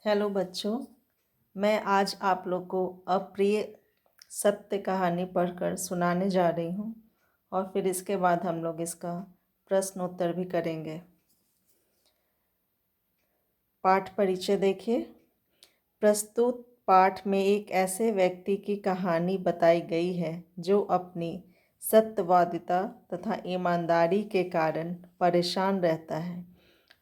Hello बच्चों, मैं आज आप लोग को अप्रिय सत्य कहानी पढ़कर सुनाने जा रही हूँ और फिर इसके बाद हम लोग इसका प्रश्न उत्तर भी करेंगे। पाठ परिचय देखिए। प्रस्तुत पाठ में एक ऐसे व्यक्ति की कहानी बताई गई है जो अपनी सत्यवादिता तथा ईमानदारी के कारण परेशान रहता है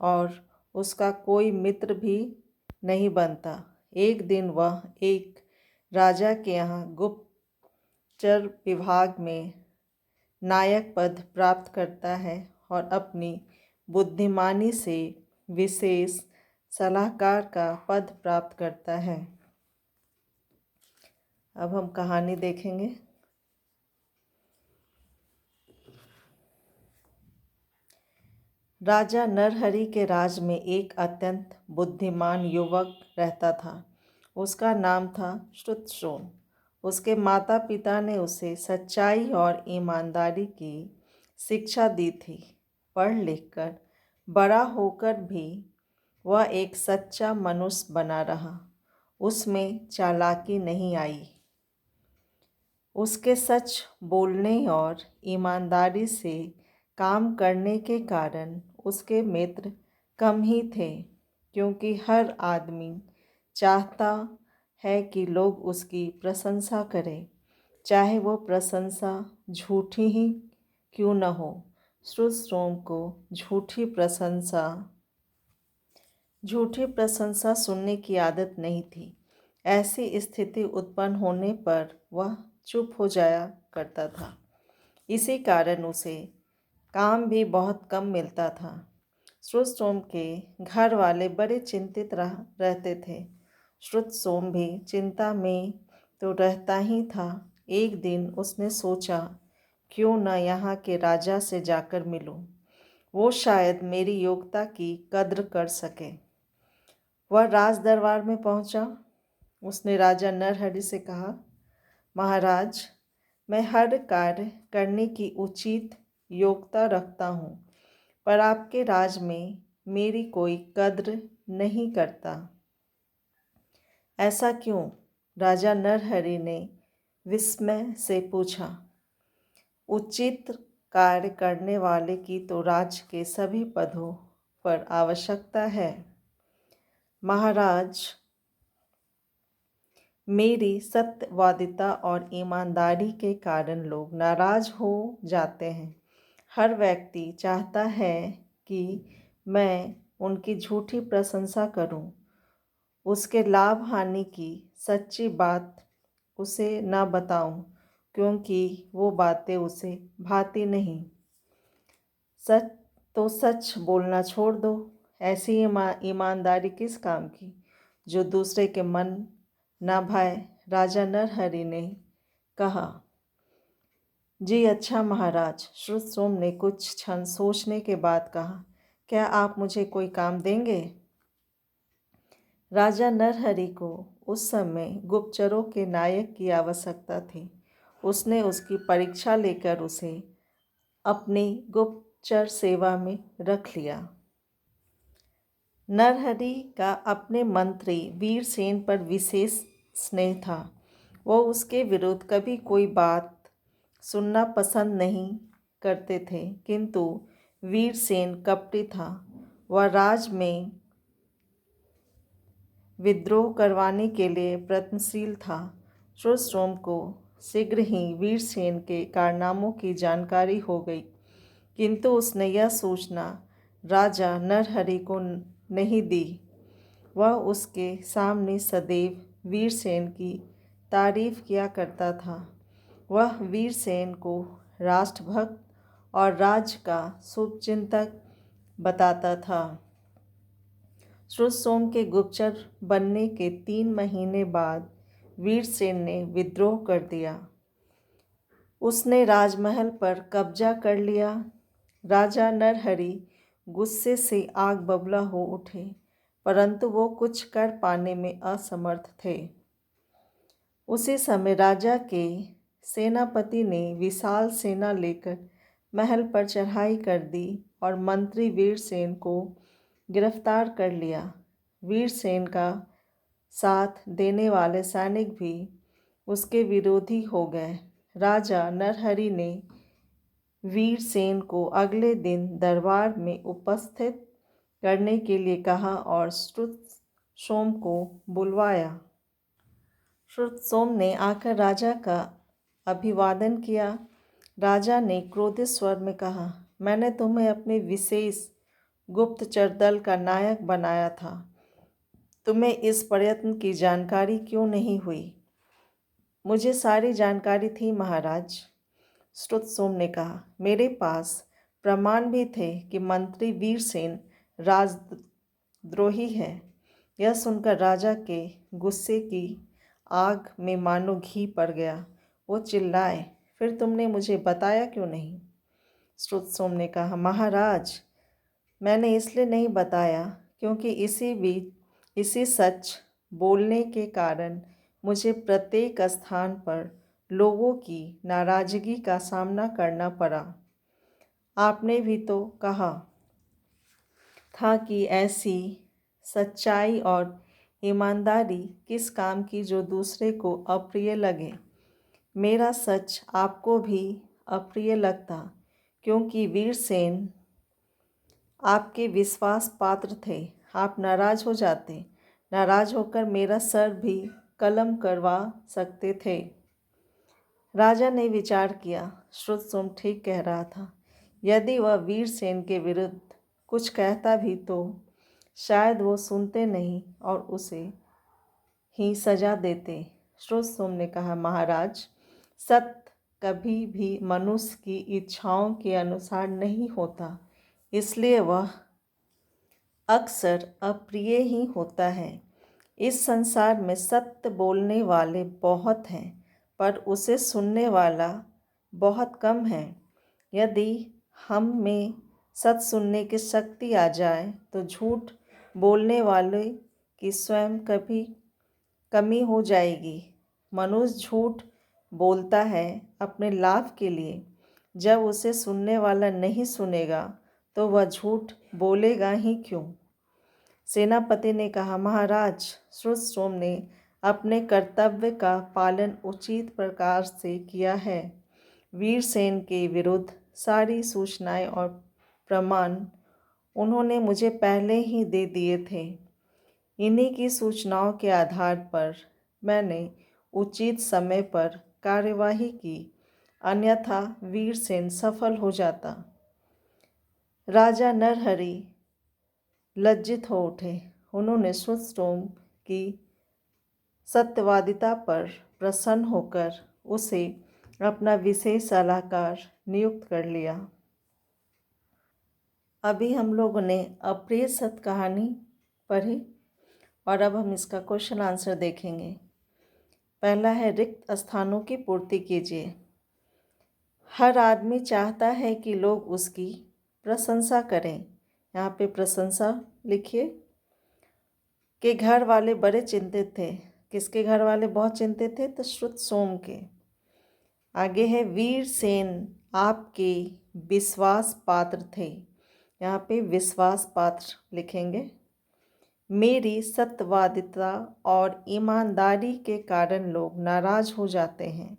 और उसका कोई मित्र भी नहीं बनता। एक दिन वह एक राजा के यहाँ गुप्तचर विभाग में नायक पद प्राप्त करता है और अपनी बुद्धिमानी से विशेष सलाहकार का पद प्राप्त करता है। अब हम कहानी देखेंगे। राजा नरहरि के राज में एक अत्यंत बुद्धिमान युवक रहता था। उसका नाम था श्रुतसोम। उसके माता पिता ने उसे सच्चाई और ईमानदारी की शिक्षा दी थी। पढ़ लिखकर बड़ा होकर भी वह एक सच्चा मनुष्य बना रहा। उसमें चालाकी नहीं आई। उसके सच बोलने और ईमानदारी से काम करने के कारण उसके मित्र कम ही थे, क्योंकि हर आदमी चाहता है कि लोग उसकी प्रशंसा करें, चाहे वो प्रशंसा झूठी ही क्यों न हो। श्रुतसोम को झूठी प्रशंसा सुनने की आदत नहीं थी। ऐसी स्थिति उत्पन्न होने पर वह चुप हो जाया करता था। इसी कारण उसे काम भी बहुत कम मिलता था। श्रुतसोम के घर वाले बड़े चिंतित रहते थे। श्रुतसोम भी चिंता में तो रहता ही था। एक दिन उसने सोचा, क्यों न यहाँ के राजा से जाकर मिलूं। वो शायद मेरी योग्यता की कद्र कर सके। वह राज दरबार में पहुंचा। उसने राजा नरहरि से कहा, महाराज, मैं हर कार्य करने की उचित योग्यता रखता हूँ, पर आपके राज में मेरी कोई कद्र नहीं करता। ऐसा क्यों? राजा नरहरि ने विस्मय से पूछा। उचित कार्य करने वाले की तो राज के सभी पदों पर आवश्यकता है। महाराज, मेरी सत्यवादिता और ईमानदारी के कारण लोग नाराज हो जाते हैं। हर व्यक्ति चाहता है कि मैं उनकी झूठी प्रशंसा करूं, उसके लाभ हानि की सच्ची बात उसे न बताऊं, क्योंकि वो बातें उसे भाती नहीं। सच बोलना छोड़ दो। ऐसी ईमानदारी किस काम की जो दूसरे के मन ना भाए। राजा नरहरि ने कहा, जी अच्छा महाराज। श्रुतसोम ने कुछ क्षण सोचने के बाद कहा, क्या आप मुझे कोई काम देंगे? राजा नरहरि को उस समय गुप्तचरों के नायक की आवश्यकता थी। उसने उसकी परीक्षा लेकर उसे अपनी गुप्तचर सेवा में रख लिया। नरहरि का अपने मंत्री वीरसेन पर विशेष स्नेह था। वो उसके विरुद्ध कभी कोई बात सुनना पसंद नहीं करते थे, किंतु वीरसेन कपटी था। वह राज में विद्रोह करवाने के लिए प्रयत्नशील था। श्रुतसोम को शीघ्र ही वीरसेन के कारनामों की जानकारी हो गई, किंतु उसने यह सूचना राजा नरहरि को नहीं दी। वह उसके सामने सदैव वीरसेन की तारीफ किया करता था। वह वीरसेन को राष्ट्रभक्त और राज्य का शुभचिंतक बताता था। श्रुतसोम के गुप्तचर बनने के 3 महीने बाद वीरसेन ने विद्रोह कर दिया। उसने राजमहल पर कब्जा कर लिया। राजा नरहरि गुस्से से आग बबूला हो उठे, परंतु वो कुछ कर पाने में असमर्थ थे। उसी समय राजा के सेनापति ने विशाल सेना लेकर महल पर चढ़ाई कर दी और मंत्री वीरसेन को गिरफ्तार कर लिया। वीरसेन का साथ देने वाले सैनिक भी उसके विरोधी हो गए। राजा नरहरि ने वीरसेन को अगले दिन दरबार में उपस्थित करने के लिए कहा और श्रुतसोम को बुलवाया। श्रुतसोम ने आकर राजा का अभिवादन किया। राजा ने क्रोधित स्वर में कहा, मैंने तुम्हें अपने विशेष गुप्तचर दल का नायक बनाया था। तुम्हें इस प्रयत्न की जानकारी क्यों नहीं हुई? मुझे सारी जानकारी थी महाराज, श्रुतसोम ने कहा। मेरे पास प्रमाण भी थे कि मंत्री वीरसेन राजद्रोही है। यह सुनकर राजा के गुस्से की आग में मानो घी पड़ गया। वो चिल्लाए, फिर तुमने मुझे बताया क्यों नहीं? श्रुतसोम ने कहा, महाराज, मैंने इसलिए नहीं बताया क्योंकि इसी सच बोलने के कारण मुझे प्रत्येक स्थान पर लोगों की नाराज़गी का सामना करना पड़ा। आपने भी तो कहा था कि ऐसी सच्चाई और ईमानदारी किस काम की जो दूसरे को अप्रिय लगे। मेरा सच आपको भी अप्रिय लगता क्योंकि वीरसेन आपके विश्वास पात्र थे। आप नाराज़ हो जाते, नाराज़ होकर मेरा सर भी कलम करवा सकते थे। राजा ने विचार किया। श्रुतसोम ठीक कह रहा था। यदि वह वीरसेन के विरुद्ध कुछ कहता भी तो शायद वो सुनते नहीं और उसे ही सजा देते। श्रुतसोम ने कहा, महाराज, सत्य कभी भी मनुष्य की इच्छाओं के अनुसार नहीं होता, इसलिए वह अक्सर अप्रिय ही होता है। इस संसार में सत्य बोलने वाले बहुत हैं, पर उसे सुनने वाला बहुत कम है। यदि हम में सत्य सुनने की शक्ति आ जाए तो झूठ बोलने वाले की स्वयं कमी हो जाएगी। मनुष्य झूठ बोलता है अपने लाभ के लिए। जब उसे सुनने वाला नहीं सुनेगा तो वह झूठ बोलेगा ही क्यों? सेनापति ने कहा, महाराज, श्रुतसोम ने अपने कर्तव्य का पालन उचित प्रकार से किया है। वीरसेन के विरुद्ध सारी सूचनाएं और प्रमाण उन्होंने मुझे पहले ही दे दिए थे। इन्हीं की सूचनाओं के आधार पर मैंने उचित समय पर कार्यवाही की, अन्यथा वीरसेन सफल हो जाता। राजा नरहरि लज्जित हो उठे। उन्होंने श्रुतसोम की सत्यवादिता पर प्रसन्न होकर उसे अपना विशेष सलाहकार नियुक्त कर लिया। अभी हम लोगों ने अप्रिय सत्य कहानी पढ़ी और अब हम इसका क्वेश्चन आंसर देखेंगे। पहला है, रिक्त स्थानों की पूर्ति कीजिए। हर आदमी चाहता है कि लोग उसकी प्रशंसा करें। यहाँ पे प्रशंसा लिखिए। के घर वाले बड़े चिंतित थे। किसके घर वाले बहुत चिंतित थे? तो श्रुतसोम के। आगे है, वीरसेन आपके विश्वास पात्र थे। यहाँ पे विश्वास पात्र लिखेंगे। मेरी सत्यवादिता और ईमानदारी के कारण लोग नाराज हो जाते हैं।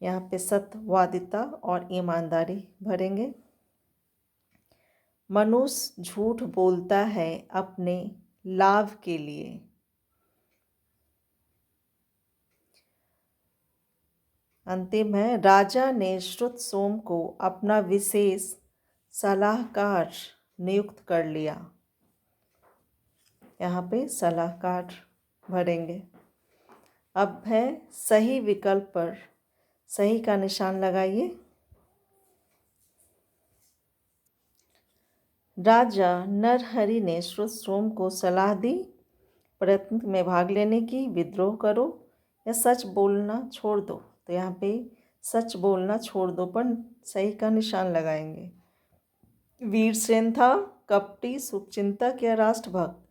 यहाँ पे सत्यवादिता और ईमानदारी भरेंगे। मनुष्य झूठ बोलता है अपने लाभ के लिए। अंतिम है, राजा ने श्रुतसोम को अपना विशेष सलाहकार नियुक्त कर लिया। यहाँ पे सलाहकार भरेंगे। अब है सही विकल्प पर सही का निशान लगाइए। राजा नरहरि ने श्रुतसोम को सलाह दी, प्रयत्न में भाग लेने की, विद्रोह करो या सच बोलना छोड़ दो। तो यहाँ पे सच बोलना छोड़ दो पर सही का निशान लगाएंगे। वीरसेन था कपटी, शुभचिंतक या राष्ट्रभक्त?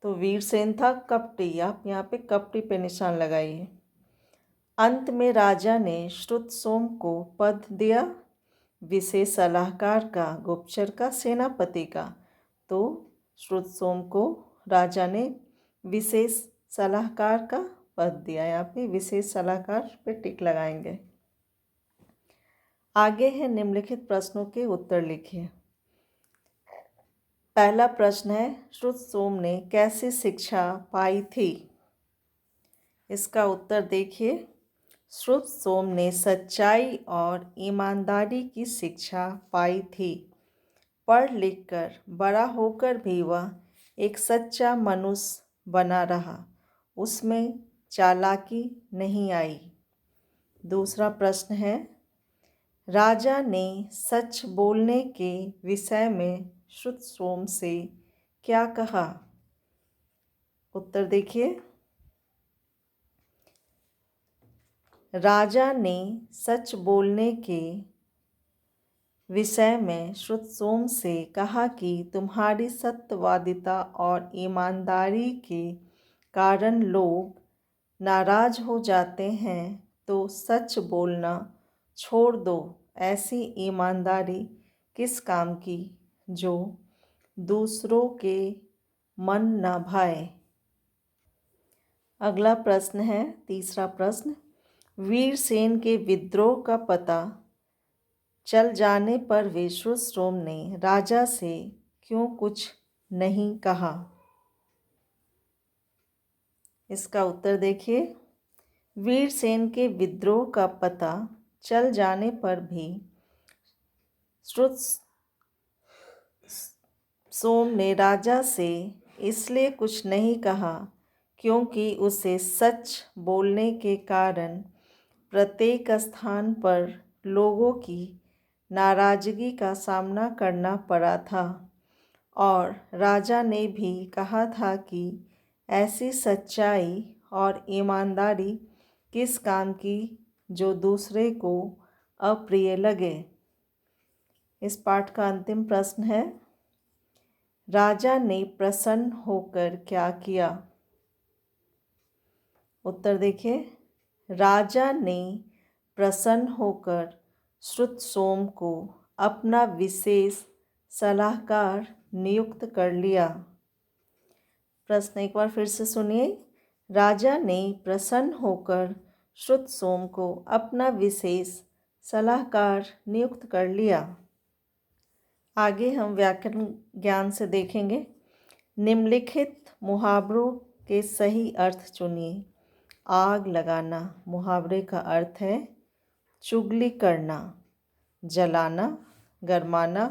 तो वीरसेन था कपटी। आप यहाँ पे कपटी पे निशान लगाइए। अंत में राजा ने श्रुतसोम को पद दिया, विशेष सलाहकार का, गुप्तचर का, सेनापति का। तो श्रुतसोम को राजा ने विशेष सलाहकार का पद दिया। यहाँ पे विशेष सलाहकार पे टिक लगाएंगे। आगे है निम्नलिखित प्रश्नों के उत्तर लिखिए। पहला प्रश्न है, श्रुतसोम ने कैसी शिक्षा पाई थी? इसका उत्तर देखिए। श्रुतसोम ने सच्चाई और ईमानदारी की शिक्षा पाई थी। पढ़ लिख कर बड़ा होकर भी वह एक सच्चा मनुष्य बना रहा, उसमें चालाकी नहीं आई। दूसरा प्रश्न है, राजा ने सच बोलने के विषय में श्रुतसोम से क्या कहा? उत्तर देखिए। राजा ने सच बोलने के विषय में श्रुतसोम से कहा कि तुम्हारी सत्यवादिता और ईमानदारी के कारण लोग नाराज हो जाते हैं, तो सच बोलना छोड़ दो। ऐसी ईमानदारी किस काम की जो दूसरों के मन न भाए। अगला प्रश्न है, तीसरा प्रश्न, वीरसेन के विद्रोह का पता चल जाने पर भी श्रुतसोम ने राजा से क्यों कुछ नहीं कहा? इसका उत्तर देखिए। वीरसेन के विद्रोह का पता चल जाने पर भी श्रुतसोम ने राजा से इसलिए कुछ नहीं कहा क्योंकि उसे सच बोलने के कारण प्रत्येक स्थान पर लोगों की नाराजगी का सामना करना पड़ा था, और राजा ने भी कहा था कि ऐसी सच्चाई और ईमानदारी किस काम की जो दूसरे को अप्रिय लगे। इस पाठ का अंतिम प्रश्न है, राजा ने प्रसन्न होकर क्या किया? उत्तर देखिए। राजा ने प्रसन्न होकर श्रुतसोम को अपना विशेष सलाहकार नियुक्त कर लिया। प्रश्न एक बार फिर से सुनिए। राजा ने प्रसन्न होकर श्रुतसोम को अपना विशेष सलाहकार नियुक्त कर लिया। आगे हम व्याकरण ज्ञान से देखेंगे। निम्नलिखित मुहावरों के सही अर्थ चुनिए। आग लगाना मुहावरे का अर्थ है चुगली करना, जलाना, गरमाना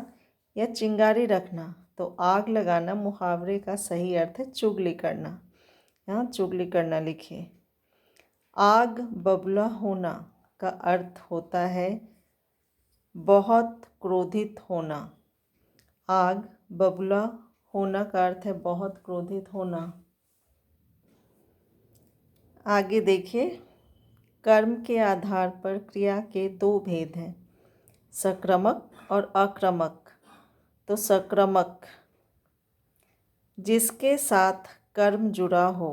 या चिंगारी रखना। तो आग लगाना मुहावरे का सही अर्थ है चुगली करना। यहाँ चुगली करना लिखिए। आग बबूला होना का अर्थ होता है बहुत क्रोधित होना। आग बबूला होना का अर्थ है बहुत क्रोधित होना। आगे देखिए, कर्म के आधार पर क्रिया के दो भेद हैं, सक्रमक और अक्रमक। तो सक्रमक जिसके साथ कर्म जुड़ा हो,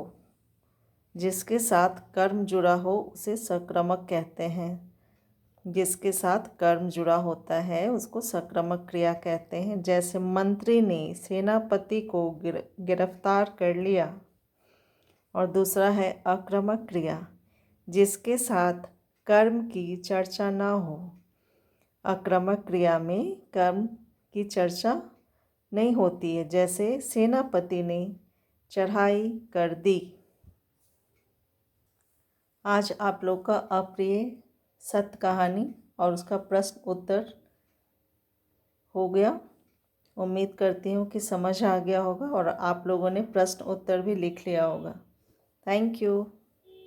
जिसके साथ कर्म जुड़ा हो उसे सक्रमक कहते हैं। जिसके साथ कर्म जुड़ा होता है उसको सक्रमक क्रिया कहते हैं। जैसे मंत्री ने सेनापति को गिरफ्तार कर लिया। और दूसरा है आक्रामक क्रिया, जिसके साथ कर्म की चर्चा ना हो। आक्रामक क्रिया में कर्म की चर्चा नहीं होती है, जैसे सेनापति ने चढ़ाई कर दी। आज आप लोग का अप्रिय सत्य कहानी और उसका प्रश्न उत्तर हो गया। उम्मीद करती हूँ कि समझ आ गया होगा और आप लोगों ने प्रश्न उत्तर भी लिख लिया होगा। Thank you.